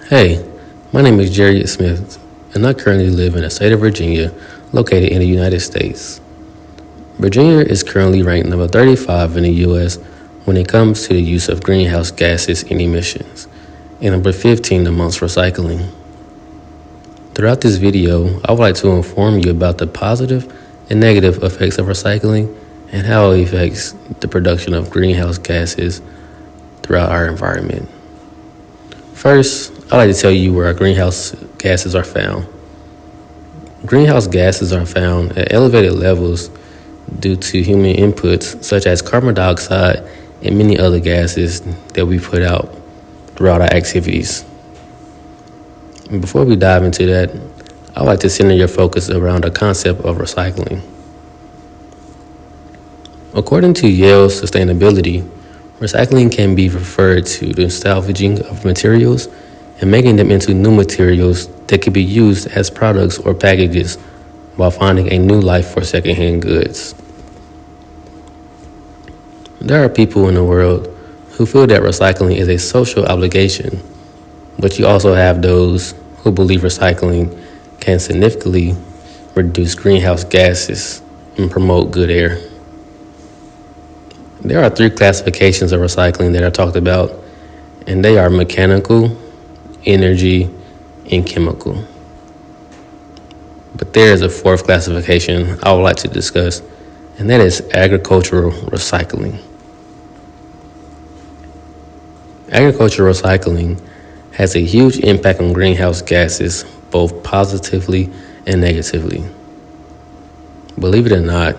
Hey, my name is Jerry Smith, and I currently live in the state of Virginia, located in the United States. Virginia is currently ranked number 35 in the U.S. when it comes to the use of greenhouse gases and emissions, and number 15 amongst recycling. Throughout this video, I would like to inform you about the positive and negative effects of recycling and how it affects the production of greenhouse gases throughout our environment. First, I'd like to tell you where our greenhouse gases are found. Greenhouse gases are found at elevated levels due to human inputs such as carbon dioxide and many other gases that we put out throughout our activities. And before we dive into that, I'd like to center your focus around the concept of recycling. According to Yale Sustainability, recycling can be referred to the salvaging of materials and making them into new materials that can be used as products or packages while finding a new life for secondhand goods. There are people in the world who feel that recycling is a social obligation, but you also have those who believe recycling can significantly reduce greenhouse gases and promote good air. There are 3 classifications of recycling that are talked about, and they are mechanical, energy, and chemical. But there is a 4th classification I would like to discuss, and that is agricultural recycling. Agricultural recycling has a huge impact on greenhouse gases, both positively and negatively. Believe it or not,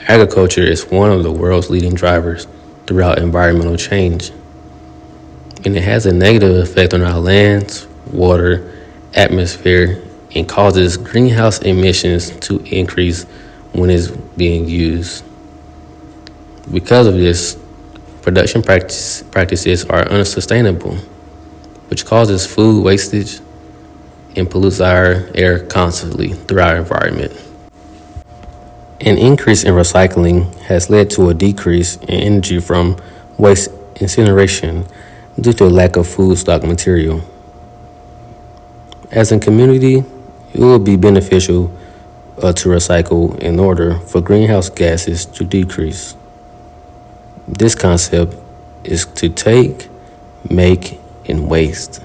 agriculture is one of the world's leading drivers throughout environmental change, and it has a negative effect on our lands, water, atmosphere, and causes greenhouse emissions to increase when it's being used. Because of this, production practices are unsustainable, which causes food wastage and pollutes our air constantly through our environment. An increase in recycling has led to a decrease in energy from waste incineration due to a lack of food stock material. As a community, it will be beneficial to recycle in order for greenhouse gases to decrease. This concept is to take, make, and waste.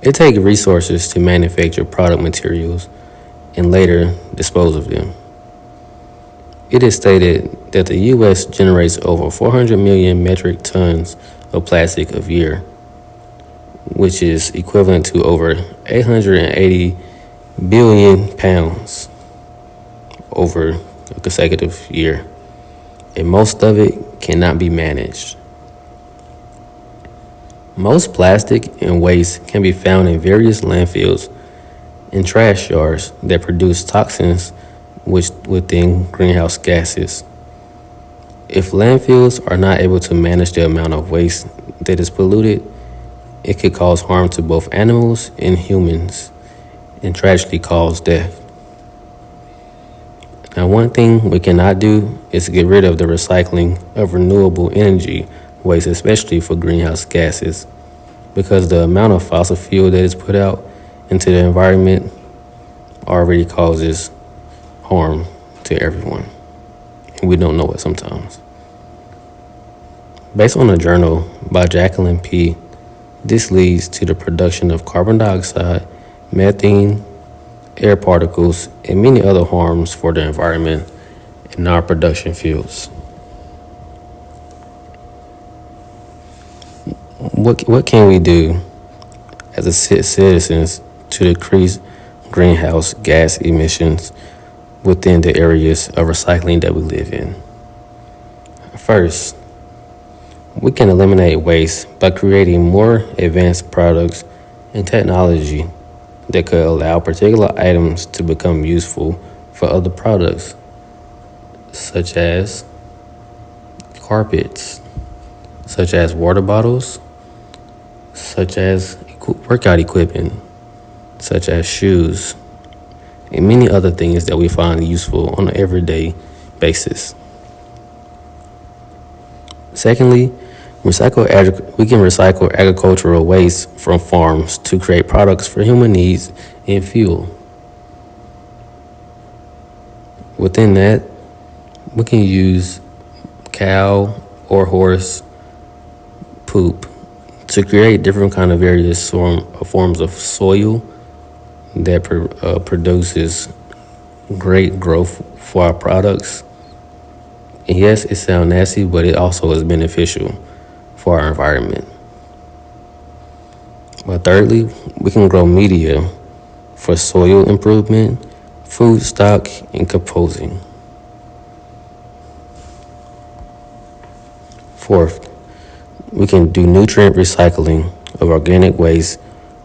It takes resources to manufacture product materials and later dispose of them. It is stated that the U.S. generates over 400 million metric tons of plastic a year, which is equivalent to over 880 billion pounds over a consecutive year, and most of it cannot be managed. Most plastic and waste can be found in various landfills and trash yards that produce toxins within greenhouse gases. If landfills are not able to manage the amount of waste that is polluted, it could cause harm to both animals and humans and tragically cause death. Now, one thing we cannot do is get rid of the recycling of renewable energy waste, especially for greenhouse gases, because the amount of fossil fuel that is put out into the environment already causes harm to everyone, and we don't know it sometimes. Based on a journal by Jacqueline P., this leads to the production of carbon dioxide, methane, air particles, and many other harms for the environment in our production fields. What can we do as citizens to decrease greenhouse gas emissions within the areas of recycling that we live in? First, we can eliminate waste by creating more advanced products and technology that could allow particular items to become useful for other products, such as carpets, such as water bottles, such as workout equipment, such as shoes, and many other things that we find useful on an everyday basis. Secondly, We can recycle agricultural waste from farms to create products for human needs and fuel. Within that, we can use cow or horse poop to create different kind of forms of soil that produces great growth for our products. And yes, it sounds nasty, but it also is beneficial for our environment. But thirdly, we can grow media for soil improvement, food stock, and composting. Fourth, we can do nutrient recycling of organic waste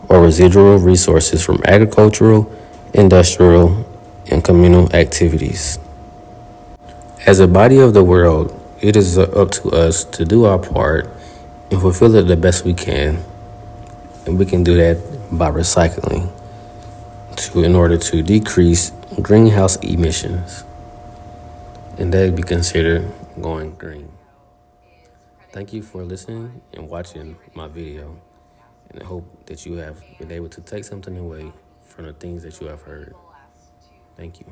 or residual resources from agricultural, industrial, and communal activities. As a body of the world, it is up to us to do our part and fulfill it the best we can. And we can do that by recycling in order to decrease greenhouse emissions. And that would be considered going green. Thank you for listening and watching my video. And I hope that you have been able to take something away from the things that you have heard. Thank you.